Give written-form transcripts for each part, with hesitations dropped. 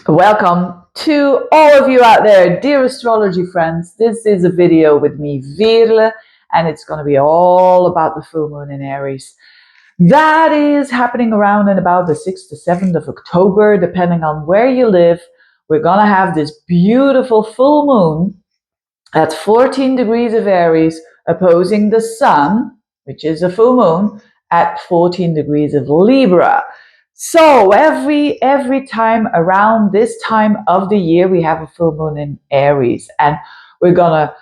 Welcome to all of you out there, dear astrology friends. This is a video with me, Veerle, and it's going to be all about the full moon in Aries. That is happening around and about the 6th to 7th of October, depending on where you live. We're going to have this beautiful full moon at 14 degrees of Aries, opposing the sun, which is a full moon, at 14 degrees of Libra. So every time around this time of the year, we have a full moon in Aries, and I'm gonna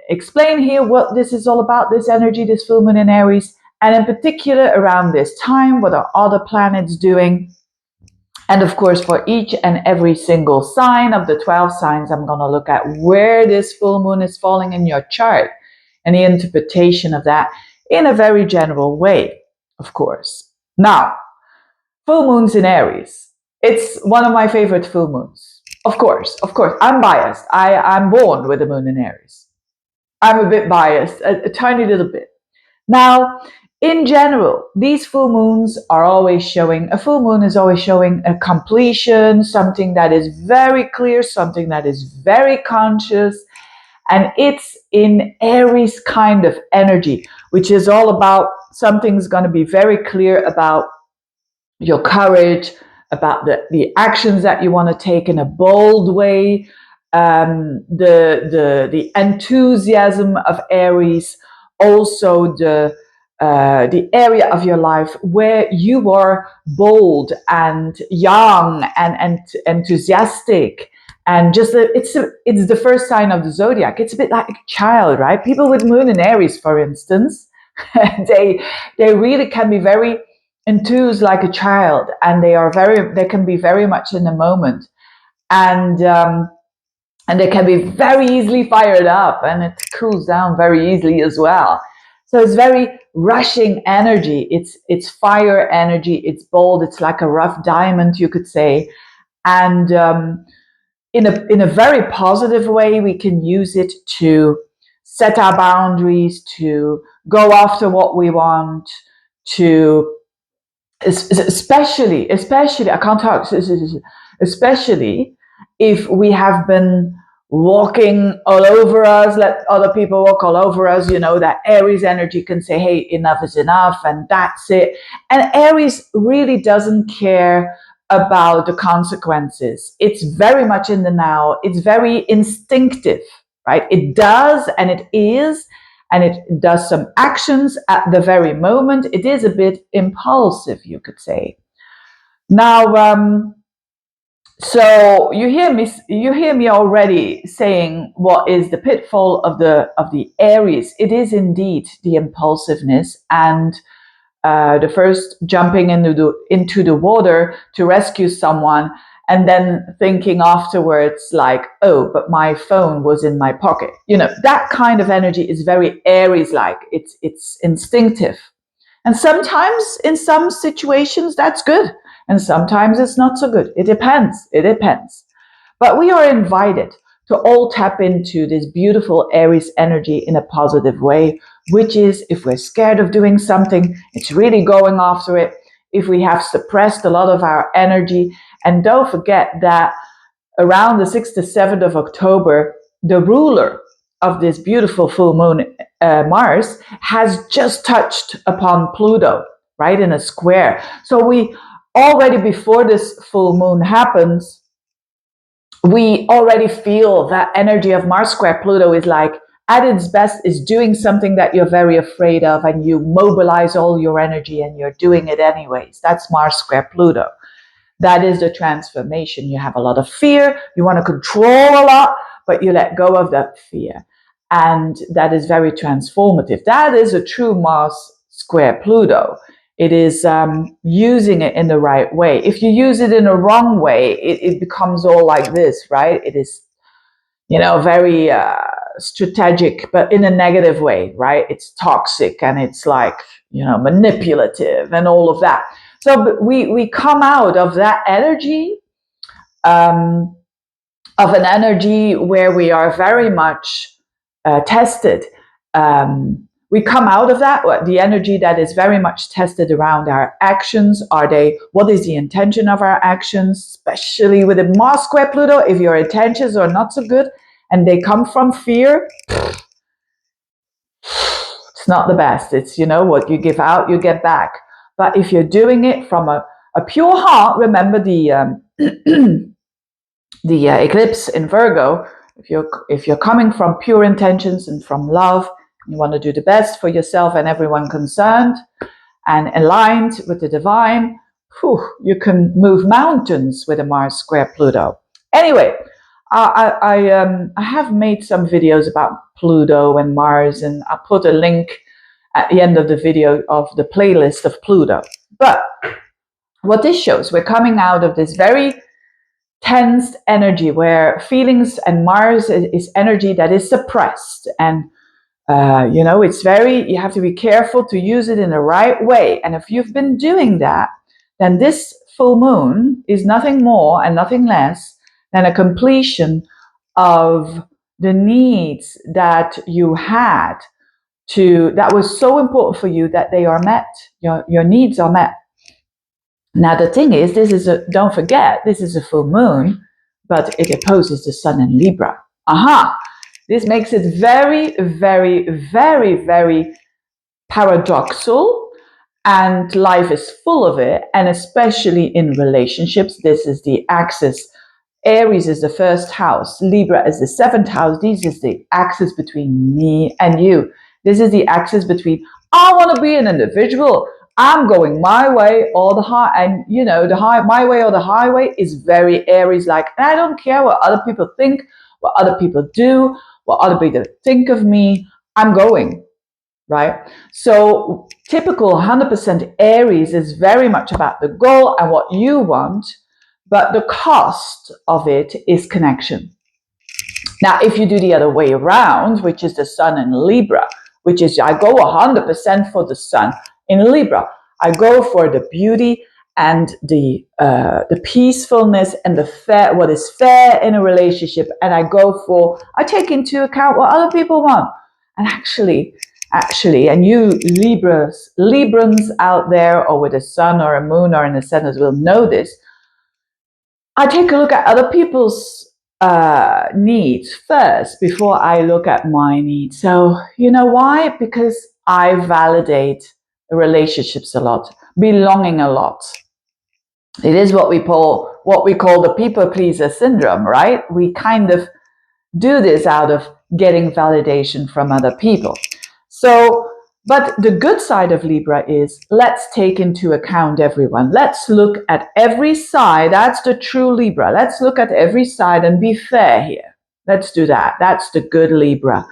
explain here what this is all about, this energy, this full moon in Aries, and in particular around this time, what are other planets doing. And of course, for each and every single sign of the 12 signs, I'm going to look at where this full moon is falling in your chart and the interpretation of that in a very general way, of course. Now, full moons in Aries. It's one of my favorite full moons. Of course, I'm biased. I'm born with the moon in Aries. I'm a bit biased, a tiny little bit. Now, in general, these full moons are always showing, a full moon is always showing a completion, something that is very clear, something that is very conscious, and it's in Aries kind of energy, which is all about something's going to be very clear about your courage, about the actions that you want to take in a bold way, the enthusiasm of Aries, also the area of your life where you are bold and young and enthusiastic, and just it's the first sign of the zodiac. It's a bit like a child, right? People with moon in Aries, for instance, they really can be very enthused like a child, and they can be very much in the moment, and they can be very easily fired up, and it cools down very easily as well. So it's very rushing energy. It's fire energy. It's bold. It's like a rough diamond, you could say. And in a very positive way, we can use it to set our boundaries, to go after what we want, to especially I can't talk, especially if we have been walking all over us, let other people walk all over us, that Aries energy can say, hey, enough is enough, and that's it. And Aries really doesn't care about the consequences. It's very much in the now. It's very instinctive, right? It does, and it is, and it does some actions at the very moment. It is a bit impulsive, you could say. Now, so you hear me already saying what is the pitfall of the Aries. It is indeed the impulsiveness and the first jumping into the water to rescue someone, and then thinking afterwards like, oh, but my phone was in my pocket. That kind of energy is very Aries-like. It's instinctive. And sometimes in some situations that's good, and sometimes it's not so good. It depends. But we are invited to all tap into this beautiful Aries energy in a positive way, which is, if we're scared of doing something, it's really going after it. If we have suppressed a lot of our energy, and don't forget that around the 6th to 7th of October, the ruler of this beautiful full moon, Mars, has just touched upon Pluto, right, in a square. So we already, before this full moon happens, we already feel that energy of Mars square Pluto is like, at its best, is doing something that you're very afraid of, and you mobilize all your energy and you're doing it anyways. That's Mars square Pluto. That is the transformation. You have a lot of fear, you want to control a lot, but you let go of that fear. And that is very transformative. That is a true Mars square Pluto. It is using it in the right way. If you use it in a wrong way, it becomes all like this, right? It is, very strategic, but in a negative way, right? It's toxic, and it's like, manipulative and all of that. So we come out of that energy, of an energy where we are very much tested. we come out of that, the energy that is very much tested around our actions. What is the intention of our actions, especially with the Mars square Pluto? If your intentions are not so good and they come from fear, it's not the best. It's, what you give out, you get back. But if you're doing it from a pure heart, remember the the eclipse in Virgo, if you're coming from pure intentions and from love, you want to do the best for yourself and everyone concerned, and aligned with the divine, you can move mountains with a Mars square Pluto. Anyway, I have made some videos about Pluto and Mars, and I'll put a link at the end of the video of the playlist of Pluto. But what this shows, we're coming out of this very tensed energy where feelings, and Mars is energy that is suppressed, and you have to be careful to use it in the right way. And if you've been doing that, then this full moon is nothing more and nothing less than a completion of the needs that you had that was so important for you, that they are met. Your needs are met. Now, the thing is, don't forget, this is a full moon, but it opposes the sun in Libra. This makes it very, very, very, very paradoxal, and life is full of it, and especially in relationships. This is the axis. Aries is the first house. Libra is the seventh house. This is the axis between me and you. This is the axis between, I want to be an individual. I'm going my way or the my way or the highway is very Aries-like. And I don't care what other people think, what other people do, what other people think of me. I'm going, right? So typical 100% Aries is very much about the goal and what you want, but the cost of it is connection. Now, if you do the other way around, which is the sun in Libra, which is I go 100% for the sun in Libra. I go for the beauty and the peacefulness and what is fair in a relationship, and I take into account what other people want. And actually, and you Librans out there, or with a sun or a moon or in ascendant, will know this. I take a look at other people's needs first before I look at my needs. So you know why? Because I validate relationships a lot, belonging a lot. It is what we call the people pleaser syndrome, right? We kind of do this out of getting validation from other people. So, but the good side of Libra is, let's take into account everyone. Let's look at every side. That's the true Libra. Let's look at every side and be fair here. Let's do that. That's the good Libra.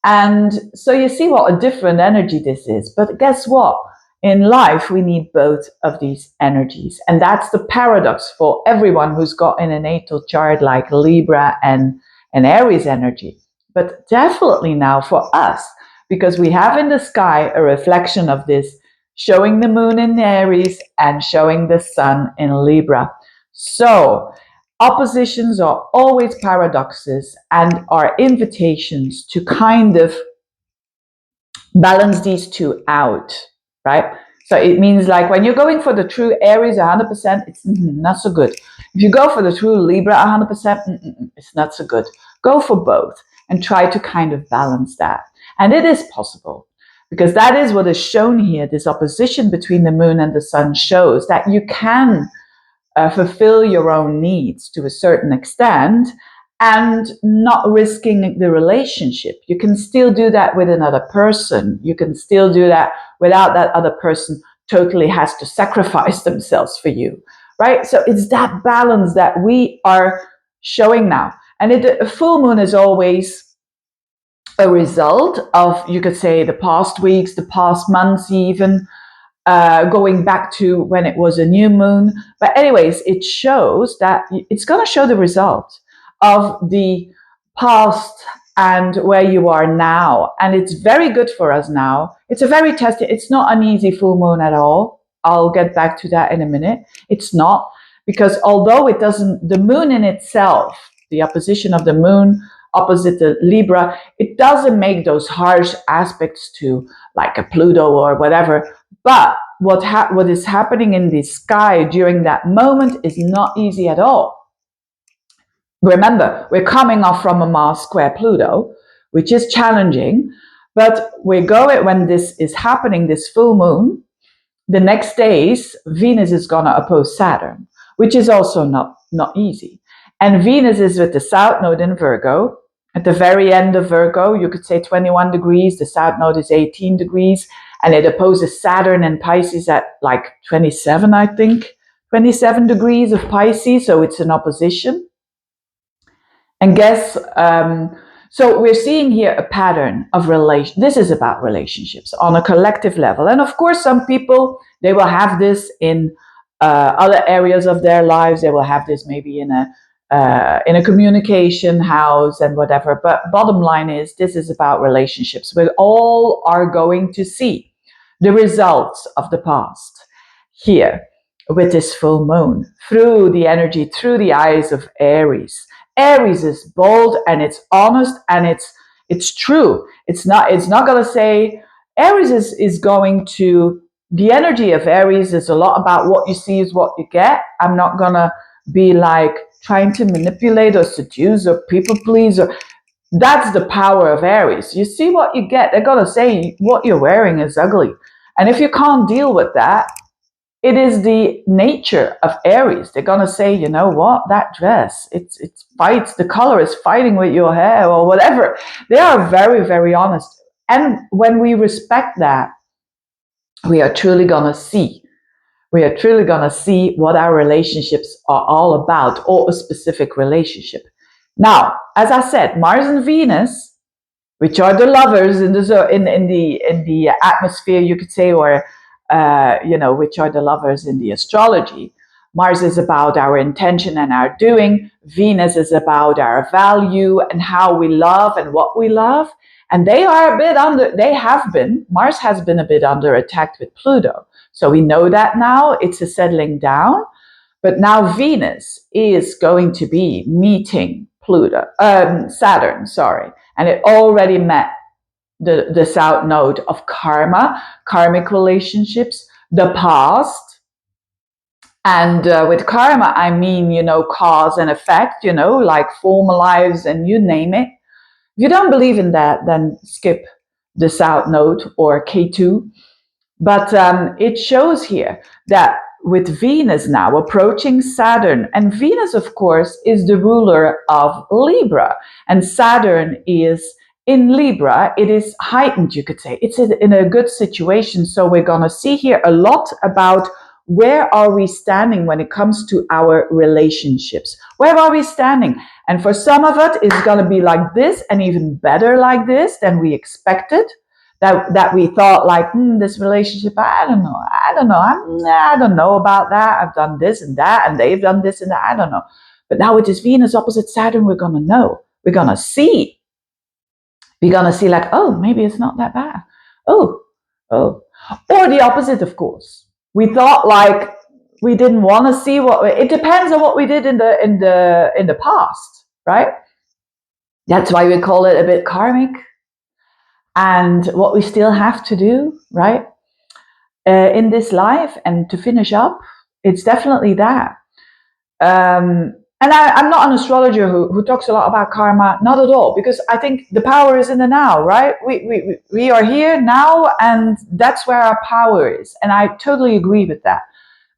And so you see what a different energy this is. But guess what? In life, we need both of these energies. And that's the paradox for everyone who's got in a natal chart like Libra and Aries energy. But definitely now for us, because we have in the sky a reflection of this, showing the moon in Aries and showing the sun in Libra. So oppositions are always paradoxes and are invitations to kind of balance these two out, right? So it means like when you're going for the true Aries 100%, it's not so good. If you go for the true Libra 100%, it's not so good. Go for both and try to kind of balance that. And it is possible, because that is what is shown here. This opposition between the moon and the sun shows that you can fulfill your own needs to a certain extent and not risking the relationship. You can still do that with another person. You can still do that without that other person totally has to sacrifice themselves for you, right? So it's that balance that we are showing now. And a full moon is always a result of, you could say, the past weeks, the past months even, going back to when it was a new moon. But anyways, it shows that it's going to show the result of the past and where you are now. And it's very good for us now. It's a very testing. It's not an easy full moon at all. I'll get back to that in a minute. It's not, because although it doesn't, the moon in itself, the opposition of the moon opposite the Libra, it doesn't make those harsh aspects to like a Pluto or whatever. But what is happening in the sky during that moment is not easy at all. Remember, we're coming off from a Mars square Pluto, which is challenging, but we're going, when this is happening, this full moon, the next days, Venus is going to oppose Saturn, which is also not easy. And Venus is with the South Node in Virgo. At the very end of Virgo, you could say 21 degrees, the South Node is 18 degrees, and it opposes Saturn and Pisces at like 27, I think, 27 degrees of Pisces, so it's an opposition. And guess, so we're seeing here a pattern of relation. This is about relationships on a collective level. And of course, some people, they will have this in other areas of their lives. They will have this maybe in a communication house and whatever. But bottom line is, this is about relationships. We all are going to see the results of the past here with this full moon through the energy, through the eyes of Aries. Aries is bold and it's honest and it's true. It's not going to say, Aries is going to, the energy of Aries is a lot about what you see is what you get. I'm not going to be like trying to manipulate or seduce or people please, or that's the power of Aries. You see what you get. They're going to say what you're wearing is ugly. And if you can't deal with that, it is the nature of Aries. They're going to say, you know what, that dress, it fights, the color is fighting with your hair or whatever. They are very, very honest. And when we respect that, we are truly going to see. We are truly going to see what our relationships are all about, or a specific relationship. Now, as I said, Mars and Venus, which are the lovers in the atmosphere, you could say, or which are the lovers in the astrology. Mars is about our intention and our doing. Venus is about our value and how we love and what we love. And they are a bit Mars has been a bit under attack with Pluto. So we know that now, it's a settling down. But now Venus is going to be meeting Saturn, and it already met the South Node of karmic relationships, the past. And with karma, I mean, cause and effect, like former lives and you name it. If you don't believe in that, then skip the South Node or K2. But it shows here that with Venus now approaching Saturn, and Venus, of course, is the ruler of Libra, and Saturn is in Libra. It is heightened, you could say. It's in a good situation. So we're going to see here a lot about where are we standing when it comes to our relationships. Where are we standing? And for some of it, it's going to be like this and even better like this than we expected. That we thought like, this relationship, I don't know about that. I've done this and that, and they've done this and that. I don't know. But now with this Venus opposite Saturn, we're going to know. We're going to see. We're going to see like, oh, maybe it's not that bad. Oh. Or the opposite, of course. We thought like we didn't want to see it depends on what we did in the past, right? That's why we call it a bit karmic. And what we still have to do, right, in this life, and to finish up, it's definitely that. And I'm not an astrologer who talks a lot about karma, not at all, because I think the power is in the now, right? We are here now, and that's where our power is. And I totally agree with that.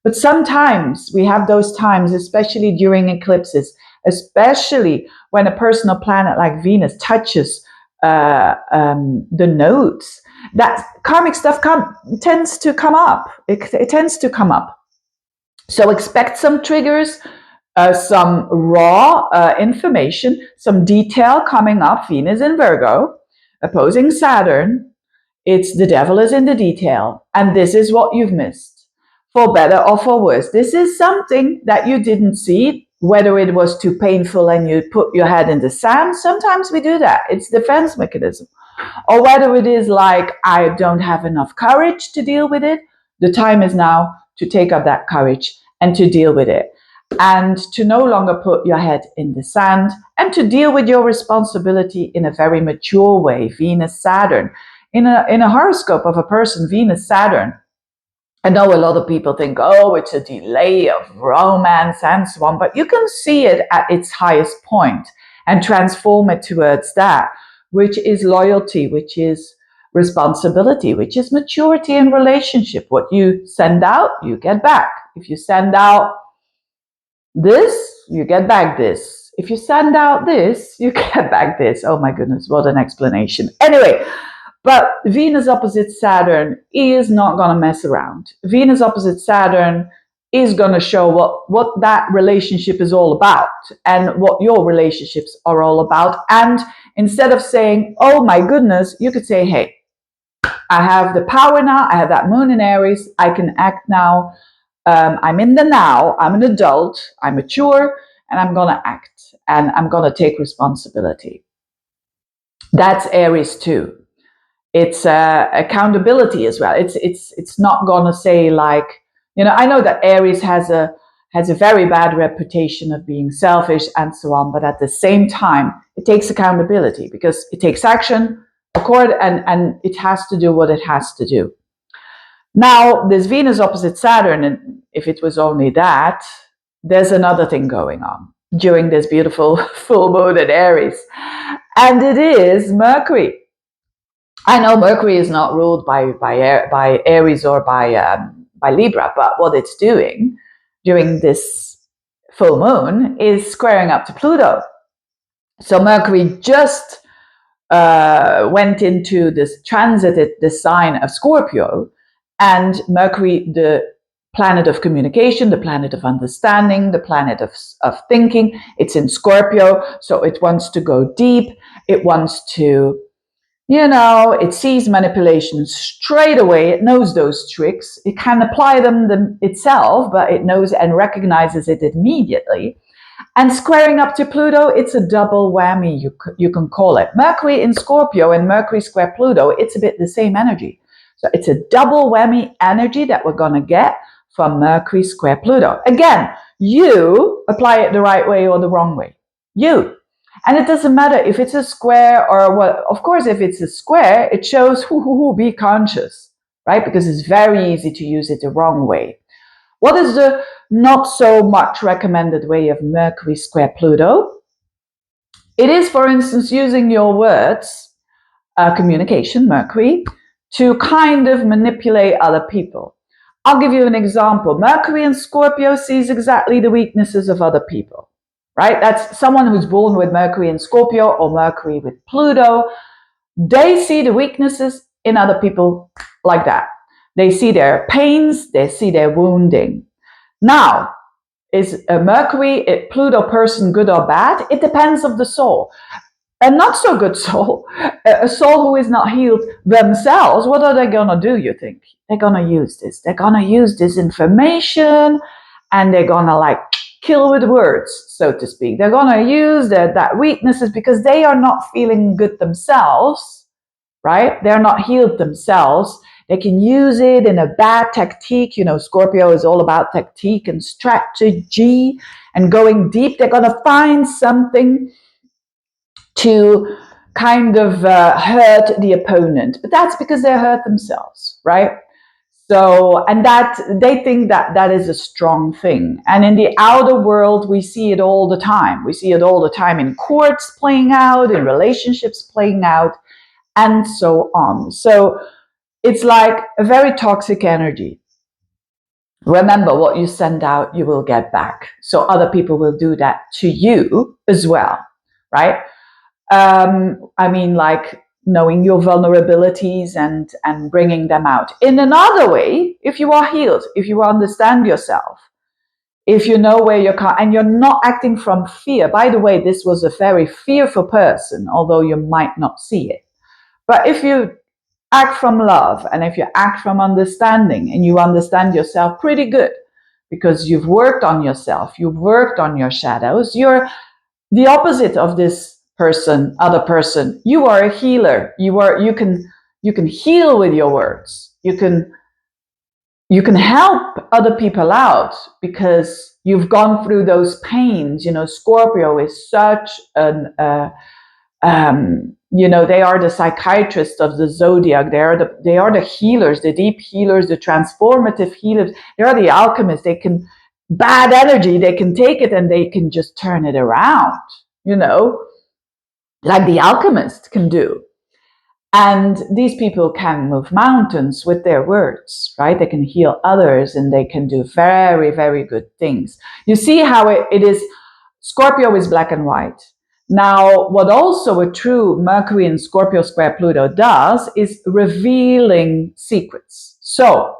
But sometimes we have those times, especially during eclipses, especially when a personal planet like Venus touches the nodes, that karmic stuff tends to come up. It tends to come up. So expect some triggers, some raw information, some detail coming up. Venus in Virgo, opposing Saturn. It's the devil is in the detail. And this is what you've missed. For better or for worse. This is something that you didn't see, whether it was too painful and you put your head in the sand. Sometimes we do that. It's defense mechanism. Or whether it is like, I don't have enough courage to deal with it. The time is now to take up that courage and to deal with it. and to no longer put your head in the sand, and to deal with your responsibility in a very mature way. Venus, Saturn. In a horoscope of a person, Venus, Saturn, I know a lot of people think, oh, it's a delay of romance and so on, but you can see it at its highest point and transform it towards that, which is loyalty, which is responsibility, which is maturity in relationship. What you send out, you get back. If you send out this, you get back this. If you send out this, you get back this. Oh my goodness, what an explanation. Anyway, but Venus opposite Saturn is not going to mess around. Venus opposite Saturn is going to show what that relationship is all about and what your relationships are all about. And instead of saying, oh my goodness, you could say, hey, I have the power now. I have that moon in Aries. I can act now. I'm in the now. I'm an adult. I'm mature, and I'm going to act, and I'm going to take responsibility. That's Aries too. It's accountability as well. It's not going to say like, I know that Aries has a very bad reputation of being selfish and so on, but at the same time, it takes accountability because it takes action, and it has to do what it has to do. Now, this Venus opposite Saturn, and if it was only that, there's another thing going on during this beautiful full moon in Aries, and it is Mercury. I know Mercury is not ruled by Aries or by Libra, but what it's doing during this full moon is squaring up to Pluto. So Mercury just went into this, transited the sign of Scorpio, and Mercury, the planet of communication, the planet of understanding, the planet of thinking, it's in Scorpio, so it wants to go deep. It wants to, it sees manipulation straight away. It knows those tricks. It can apply them itself, but it knows and recognizes it immediately. And squaring up to Pluto, it's a double whammy, you can call it. Mercury in Scorpio and Mercury square Pluto, it's a bit the same energy. So it's a double whammy energy that we're going to get from Mercury square Pluto. Again, you apply it the right way or the wrong way. You. And it doesn't matter if it's a square or what. Of course, if it's a square, it shows be conscious, right? Because it's very easy to use it the wrong way. What is the not so much recommended way of Mercury square Pluto? It is, for instance, using your words, communication, Mercury, to kind of manipulate other people. I'll give you an example. Mercury in Scorpio sees exactly the weaknesses of other people, right? That's someone who's born with Mercury in Scorpio or Mercury with Pluto. They see the weaknesses in other people like that. They see their pains, they see their wounding. Now, is a Mercury, a Pluto person good or bad? It depends of the soul. A not so good soul, a soul who is not healed themselves, what are they going to do, you think? They're going to use this. They're going to use this information and they're going to like kill with words, so to speak. They're going to use that weaknesses because they are not feeling good themselves, right? They're not healed themselves. They can use it in a bad tactique. Scorpio is all about tactique and strategy and going deep. They're going to find something to kind of hurt the opponent. But that's because they hurt themselves, right? So, and that they think that is a strong thing. And in the outer world, we see it all the time. We see it all the time in courts playing out, in relationships playing out, and so on. So it's like a very toxic energy. Remember, what you send out, you will get back. So other people will do that to you as well, right? Like knowing your vulnerabilities and bringing them out. In another way, if you are healed, if you understand yourself, if you know where you're and you're not acting from fear. By the way, this was a very fearful person, although you might not see it. But if you act from love and if you act from understanding and you understand yourself pretty good because you've worked on yourself, you've worked on your shadows, you're the opposite of this other person. You are a healer. You can heal with your words. You you can help other people out because you've gone through those pains. Scorpio is such an they are the psychiatrists of the zodiac. They are the healers, the deep healers, the transformative healers. They are the alchemists. Bad energy, they can take it and they can just turn it around, like the alchemist can do. And these people can move mountains with their words, right? They can heal others and they can do very, very good things. You see how it is. Scorpio is black and white. Now, what also a true Mercury in Scorpio square Pluto does is revealing secrets. So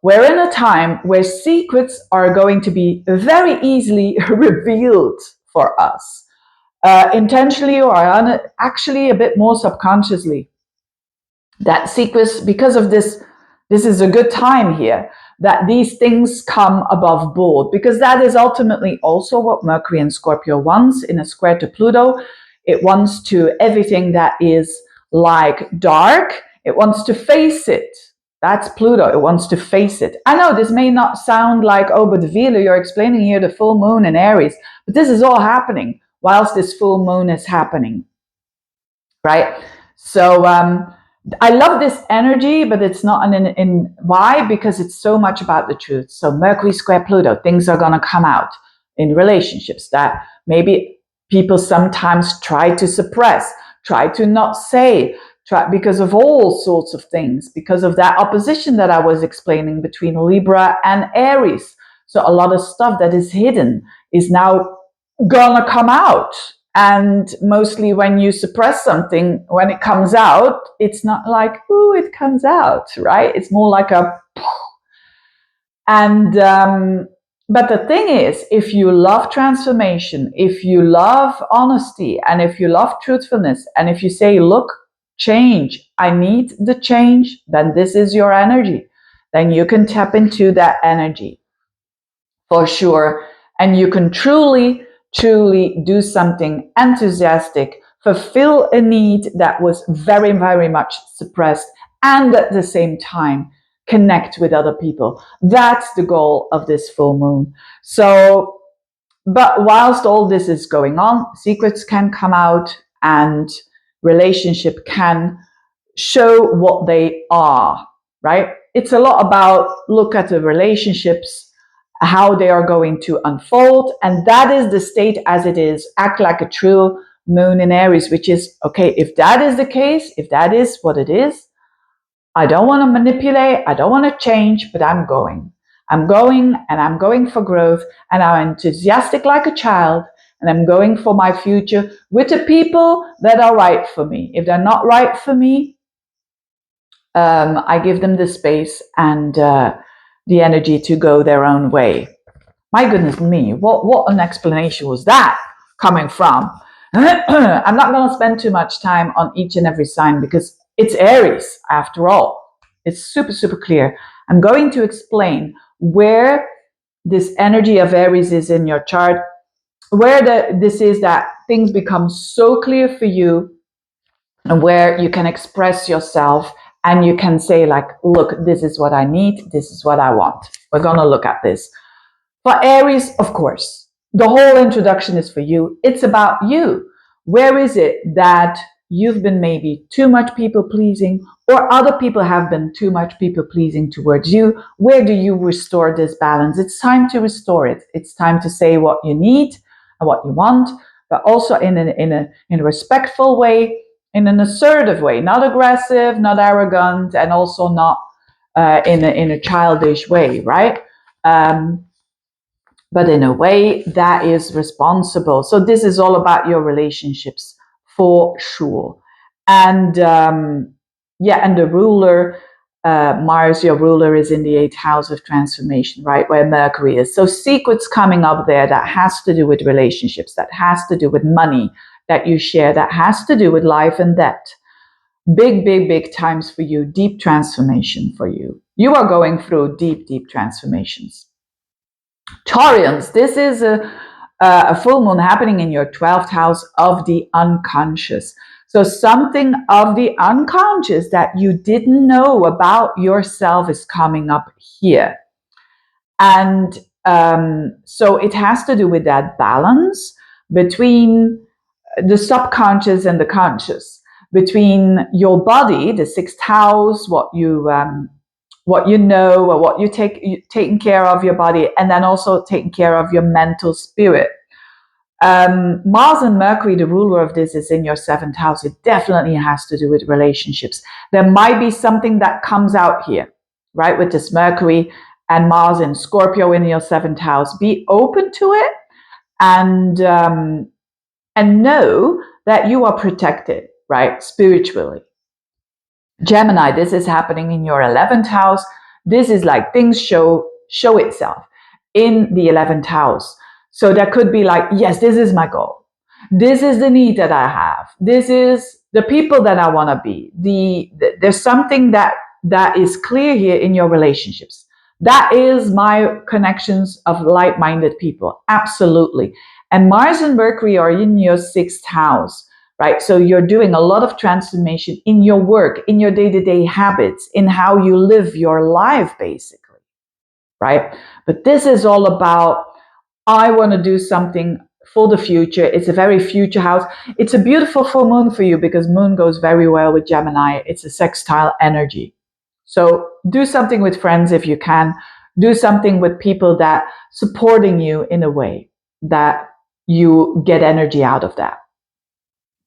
we're in a time where secrets are going to be very easily revealed for us. Intentionally or actually a bit more subconsciously. That secrets, because of this is a good time here, that these things come above board, because that is ultimately also what Mercury and Scorpio wants in a square to Pluto. It wants to everything that is like dark, it wants to face it. That's Pluto. It wants to face it. I know this may not sound like, oh, but Veerle, you're explaining here the full moon in Aries, but this is all happening whilst this full moon is happening, right? So I love this energy, but it's not in why? Because it's so much about the truth. So Mercury square Pluto, things are going to come out in relationships that maybe people sometimes try to suppress, try to not say, because of all sorts of things, because of that opposition that I was explaining between Libra and Aries. So a lot of stuff that is hidden is now gonna come out. And mostly when you suppress something, when it comes out, it's not like, ooh, it comes out, right? It's more like a, and, but the thing is, if you love transformation, if you love honesty, and if you love truthfulness, and if you say, look, change, I need the change, then this is your energy. Then you can tap into that energy for sure. And you can truly do something enthusiastic, fulfill a need that was very, very much suppressed, and at the same time, connect with other people. That's the goal of this full moon. So, but whilst all this is going on, secrets can come out and relationship can show what they are, right? It's a lot about look at the relationships, how they are going to unfold. And that is the state as it is. Act like a true moon in Aries, which is, okay, if that is the case, if that is what it is, I don't want to manipulate, I don't want to change, but I'm going. I'm going and I'm going for growth and I'm enthusiastic like a child and I'm going for my future with the people that are right for me. If they're not right for me, I give them the space and the energy to go their own way. My goodness me, what an explanation was that coming from? I'm not going to spend too much time on each and every sign because it's Aries after all. It's super, super clear. I'm going to explain where this energy of Aries is in your chart, where this is that things become so clear for you and where you can express yourself and you can say like, look, this is what I need. This is what I want. We're going to look at this. For Aries, of course, the whole introduction is for you. It's about you. Where is it that you've been maybe too much people pleasing or other people have been too much people pleasing towards you? Where do you restore this balance? It's time to restore it. It's time to say what you need and what you want, but also in a respectful way, in an assertive way, not aggressive, not arrogant, and also not in a childish way, right? But in a way that is responsible. So this is all about your relationships for sure. And and the ruler, Mars, your ruler, is in the 8th house of transformation, right, where Mercury is. So secrets coming up there that has to do with relationships, that has to do with money that you share, that has to do with life and death. Big, big, big times for you, deep transformation for you. You are going through deep, deep transformations. Taurians, this is a full moon happening in your 12th house of the unconscious. So something of the unconscious that you didn't know about yourself is coming up here. And so it has to do with that balance between the subconscious and the conscious, between your body, the sixth house, what you know, or what you taking care of your body, and then also taking care of your mental spirit. Mars and Mercury, the ruler of this, is in your seventh house. It definitely has to do with relationships. There might be something that comes out here, right, with this Mercury and Mars in Scorpio in your seventh house. Be open to it, and know that you are protected, right, spiritually. Gemini, this is happening in your 11th house. This is like things show itself in the 11th house. So that could be like, yes, this is my goal. This is the need that I have. This is the people that I want to be. There's something that is clear here in your relationships. That is my connections of like-minded people. Absolutely. And Mars and Mercury are in your sixth house, right? So you're doing a lot of transformation in your work, in your day-to-day habits, in how you live your life, basically, right? But this is all about, I want to do something for the future. It's a very future house. It's a beautiful full moon for you because moon goes very well with Gemini. It's a sextile energy. So do something with friends if you can. Do something with people that supporting you in a way that you get energy out of that.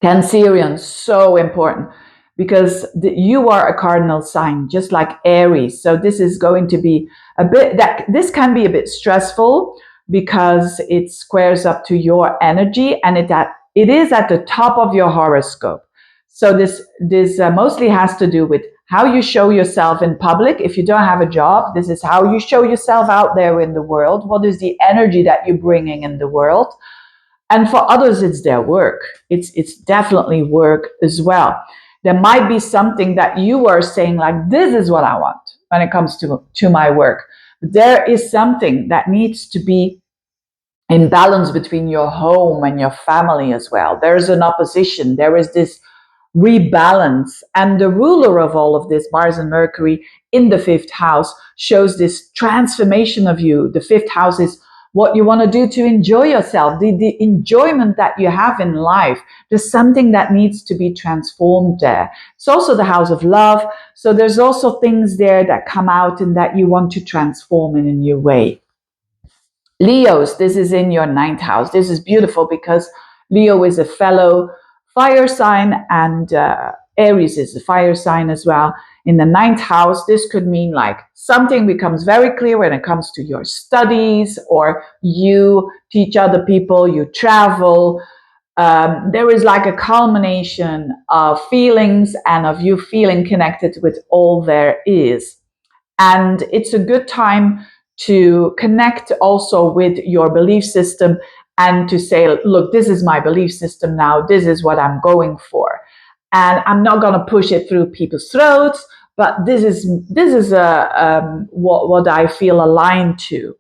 Cancerian, so important because you are a cardinal sign, just like Aries. So this is going to be a bit, that this can be a bit stressful because it squares up to your energy, and it is at the top of your horoscope. So this mostly has to do with how you show yourself in public. If you don't have a job, this is how you show yourself out there in the world. What is the energy that you're bringing in the world? And for others, it's their work. It's definitely work as well. There might be something that you are saying like, this is what I want when it comes to my work. But there is something that needs to be in balance between your home and your family as well. There's an opposition. There is this rebalance. And the ruler of all of this, Mars and Mercury in the fifth house, shows this transformation of you. The fifth house is what you want to do to enjoy yourself, the enjoyment that you have in life. There's something that needs to be transformed there. It's also the house of love. So there's also things there that come out and that you want to transform in a new way. Leos, this is in your ninth house. This is beautiful because Leo is a fellow fire sign, and Aries is a fire sign as well. In the ninth house, this could mean like something becomes very clear when it comes to your studies, or you teach other people, you travel. There is like a culmination of feelings and of you feeling connected with all there is. And it's a good time to connect also with your belief system and to say, look, this is my belief system now. This is what I'm going for. And I'm not going to push it through people's throats, but this is what I feel aligned to.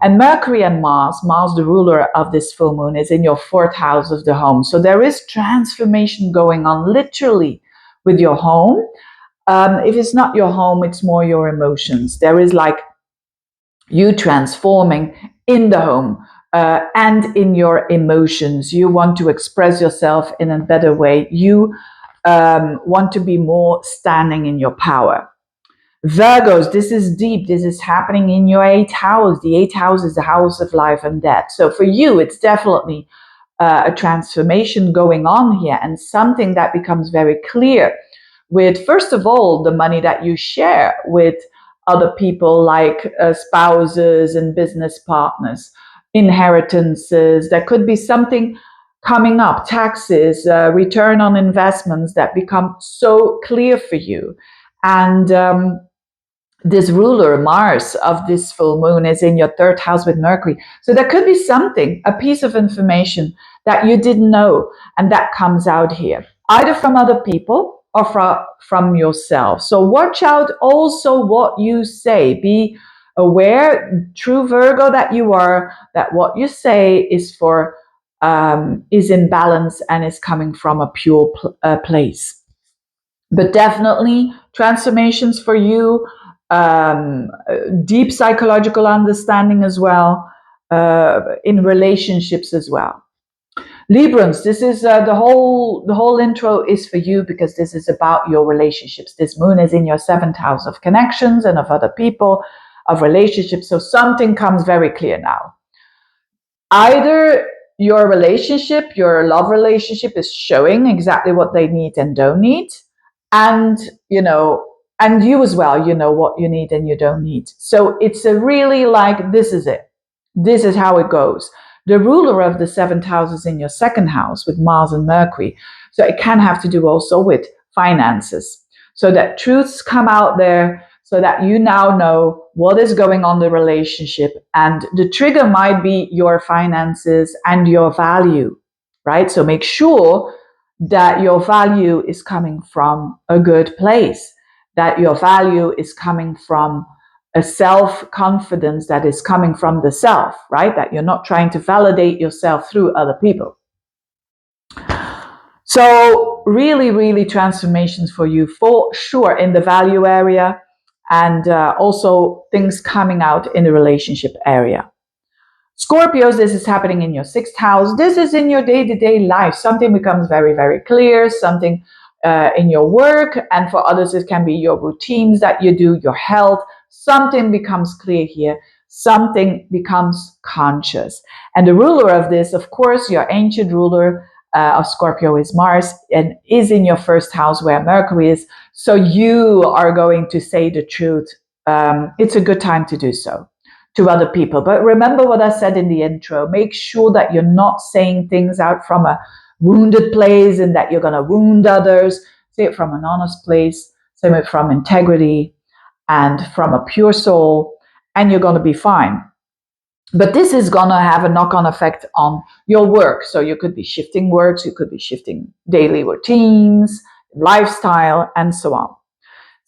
And Mercury and Mars, the ruler of this full moon, is in your fourth house of the home. So there is transformation going on literally with your home. If it's not your home, it's more your emotions. There is like you transforming in the home and in your emotions. You want to express yourself in a better way. You want to be more standing in your power. Virgos, this is deep. This is happening in your eighth house. The eighth house is the house of life and death. So for you, it's definitely a transformation going on here, and something that becomes very clear with, first of all, the money that you share with other people, like spouses and business partners, inheritances. There could be something coming up, taxes, return on investments that become so clear for you. And this ruler, Mars, of this full moon is in your third house with Mercury. So there could be something, a piece of information that you didn't know, and that comes out here, either from other people or from yourself. So watch out also what you say. Be aware, true Virgo that you are, that what you say is for is in balance and is coming from a pure place. But definitely transformations for you, deep psychological understanding as well, in relationships as well. Librans, this is the whole intro is for you, because this is about your relationships. This moon is in your 7th house of connections and of other people, of relationships. So something comes very clear now. Either your relationship, your love relationship, is showing exactly what they need and don't need, and and you as well, you know what you need and you don't need. So it's a really like, this is it. This is how it goes. The ruler of the 7th house is in your 2nd house with Mars and Mercury. So it can have to do also with finances. So that truths come out there, so that you now know what is going on in the relationship. And the trigger might be your finances and your value, right? So make sure that your value is coming from a good place, that your value is coming from a self-confidence that is coming from the self, right? That you're not trying to validate yourself through other people. So really, really transformations for you for sure in the value area, and also things coming out in the relationship area. Scorpios, this is happening in your 6th house. This is in your day-to-day life. Something becomes very, very clear, something in your work, and for others it can be your routines that you do, your health. Something becomes clear here. Something becomes conscious. And the ruler of this, of course, your ancient ruler of Scorpio is Mars, and is in your 1st house where Mercury is. So you are going to say the truth. It's a good time to do so to other people. But remember what I said in the intro. Make sure that you're not saying things out from a wounded place and that you're going to wound others. Say it from an honest place. Say it from integrity and from a pure soul, and you're going to be fine. But this is going to have a knock-on effect on your work. So you could be shifting works, you could be shifting daily routines, lifestyle, and so on.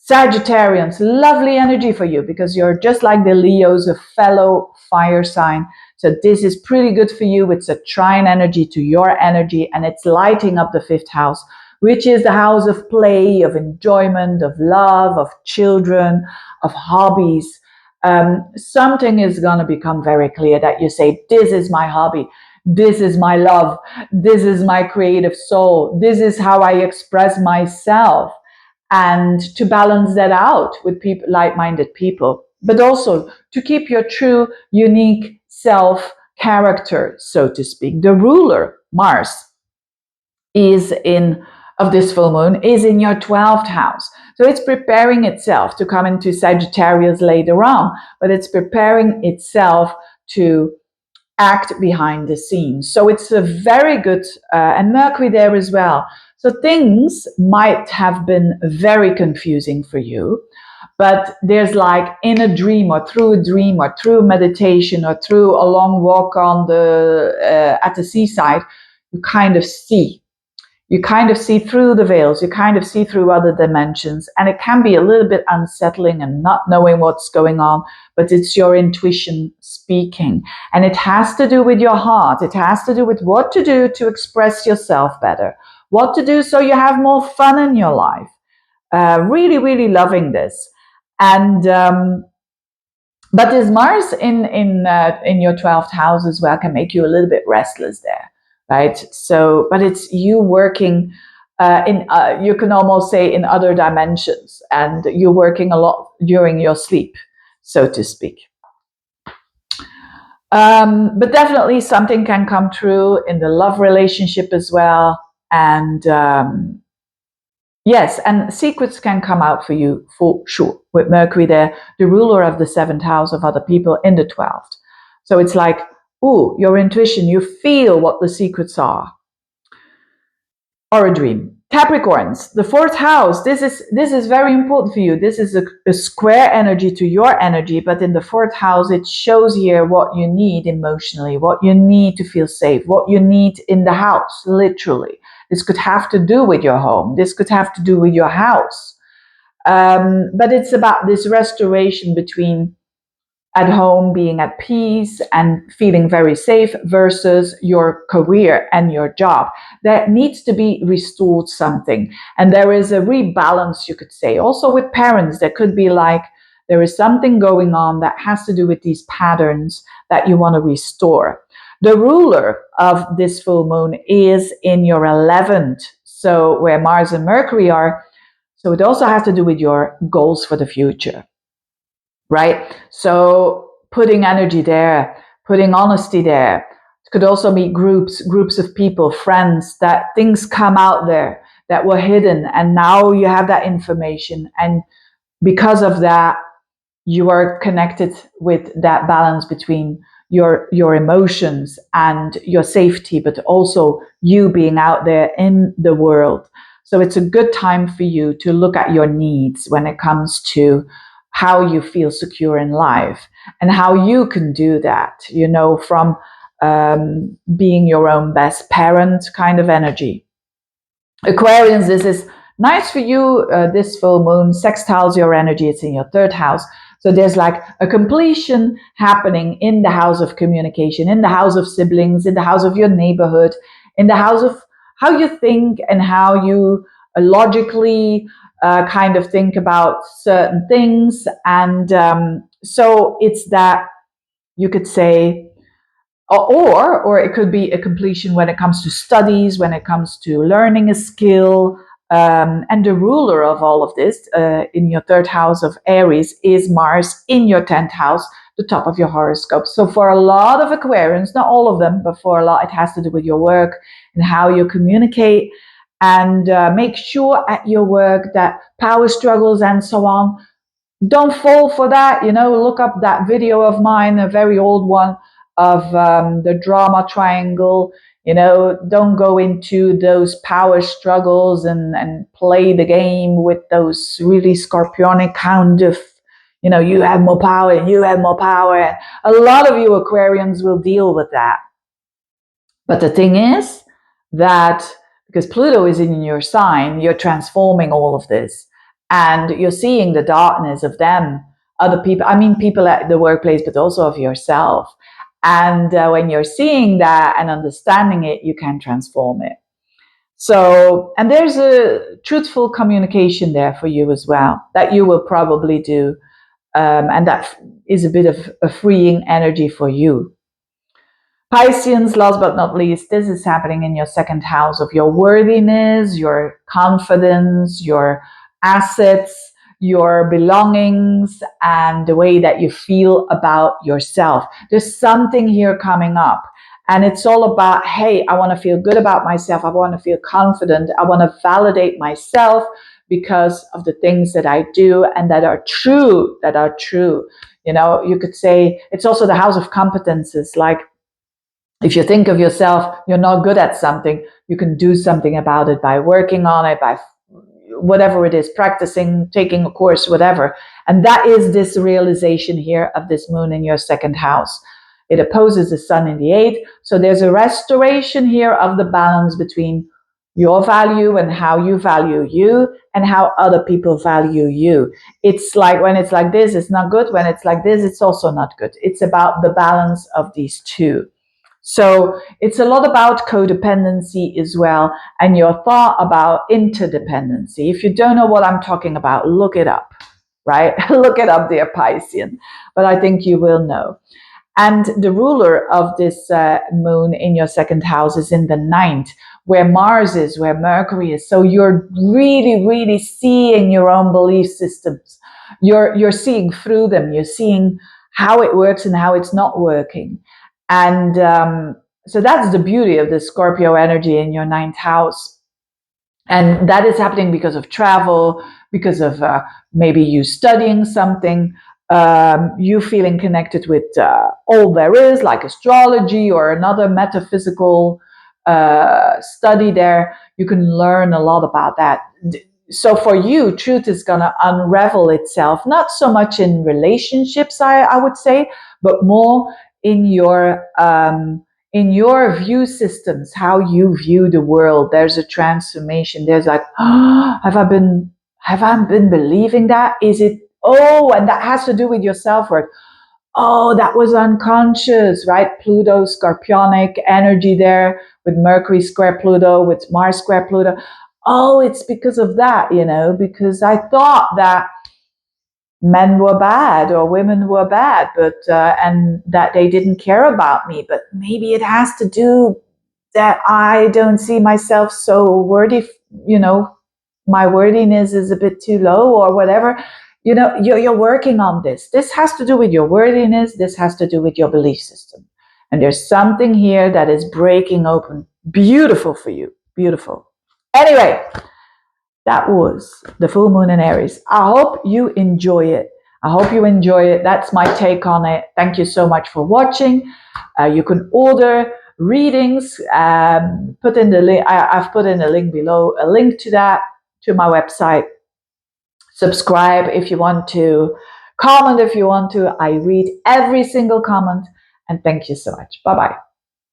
Sagittarians, lovely energy for you, because you're just like the Leos, a fellow fire sign. So this is pretty good for you. It's a trine energy to your energy, and it's lighting up the 5th house, which is the house of play, of enjoyment, of love, of children, of hobbies. Something is going to become very clear that you say, this is my hobby. This is my love. This is my creative soul. This is how I express myself. And to balance that out with people, like-minded people, but also to keep your true, unique self character, so to speak. The ruler, Mars, of this full moon is in your 12th house. So it's preparing itself to come into Sagittarius later on, but it's preparing itself to act behind the scenes. So it's a very good, and Mercury there as well. So things might have been very confusing for you, but there's like in a dream or through meditation or through a long walk on at the seaside, you kind of see through the veils, you kind of see through other dimensions, and it can be a little bit unsettling and not knowing what's going on, but it's your intuition speaking. And it has to do with your heart. It has to do with what to do to express yourself better, what to do so you have more fun in your life. Really, really loving this. And but this Mars in your 12th house as well can make you a little bit restless there, right? So, but it's you working you can almost say in other dimensions, and you're working a lot during your sleep, so to speak. But definitely something can come true in the love relationship as well, and yes, and secrets can come out for you for sure. With Mercury there, the ruler of the 7th house of other people in the 12th. So it's like, ooh, your intuition, you feel what the secrets are. Or a dream. Capricorns, the 4th house, this is very important for you. This is a square energy to your energy, but in the 4th house, it shows here what you need emotionally, what you need to feel safe, what you need in the house, literally. This could have to do with your home. This could have to do with your house. But it's about this restoration between at home, being at peace and feeling very safe versus your career and your job. There needs to be restored something. And there is a rebalance, you could say. Also with parents, there could be like, there is something going on that has to do with these patterns that you want to restore. The ruler of this full moon is in your 11th, so where Mars and Mercury are. So it also has to do with your goals for the future, right? So putting energy there, putting honesty there. It could also be groups of people, friends, that things come out there that were hidden, and now you have that information, and because of that, you are connected with that balance between your emotions and your safety, but also you being out there in the world. So it's a good time for you to look at your needs when it comes to how you feel secure in life and how you can do that, from being your own best parent kind of energy. Aquarians, this is nice for you. This full moon sextiles your energy. It's in your 3rd house. So there's like a completion happening in the house of communication, in the house of siblings, in the house of your neighborhood, in the house of how you think and how you logically kind of think about certain things. And so it's that, you could say, or it could be a completion when it comes to studies, when it comes to learning a skill. And the ruler of all of this in your 3rd house of Aries is Mars in your 10th house, the top of your horoscope. So for a lot of Aquarians, not all of them, but for a lot, it has to do with your work and how you communicate. And make sure at your work that power struggles and so on, don't fall for that. Look up that video of mine, a very old one, of the drama triangle. Don't go into those power struggles and play the game with those really scorpionic kind of, you have more power and you have more power. And a lot of you Aquarians will deal with that. But the thing is that because Pluto is in your sign, you're transforming all of this and you're seeing the darkness of them, other people, people at the workplace, but also of yourself. And when you're seeing that and understanding it, you can transform it. So, and there's a truthful communication there for you as well that you will probably do. And that is a bit of a freeing energy for you. Pisceans, last but not least, this is happening in your 2nd house of your worthiness, your confidence, your assets, your belongings, and the way that you feel about yourself. There's something here coming up. And it's all about, hey, I want to feel good about myself. I want to feel confident. I want to validate myself because of the things that I do and that are true, You could say it's also the house of competences. Like, if you think of yourself, you're not good at something, you can do something about it by working on it, by whatever it is, practicing, taking a course, whatever. And that is this realization here of this moon in your 2nd house. It opposes the sun in the 8th. So there's a restoration here of the balance between your value and how you value you and how other people value you. It's like when it's like this, it's not good. When it's like this, it's also not good. It's about the balance of these two. So it's a lot about codependency as well, and your thought about interdependency. If you don't know what I'm talking about, look it up, right? Look it up, dear Piscean. But I think you will know. And the ruler of this moon in your 2nd house is in the 9th, where Mars is, where Mercury is. So you're really, really seeing your own belief systems. You're seeing through them. You're seeing how it works and how it's not working. And so that's the beauty of the Scorpio energy in your 9th house. And that is happening because of travel, because of maybe you studying something, you feeling connected with all there is, like astrology or another metaphysical study there. You can learn a lot about that. So for you, truth is going to unravel itself, not so much in relationships, I would say, but more in your view systems, how you view the world. There's a transformation. There's like, oh, have I been believing that? Is it, oh, and that has to do with your self-worth. Oh, that was unconscious, right? Pluto, scorpionic energy there with Mercury square Pluto, with Mars square Pluto. Oh, it's because of that, because I thought that men were bad or women were bad, but and that they didn't care about me. But maybe it has to do that I don't see myself so worthy, my worthiness is a bit too low or whatever. You're working on this. This has to do with your worthiness. This has to do with your belief system. And there's something here that is breaking open. Beautiful for you. Beautiful. Anyway, that was the full moon in Aries. I hope you enjoy it. I hope you enjoy it. That's my take on it. Thank you so much for watching. You can order readings. Put in the link. I've put in a link below. A link to that, to my website. Subscribe if you want to. Comment if you want to. I read every single comment. And thank you so much. Bye bye.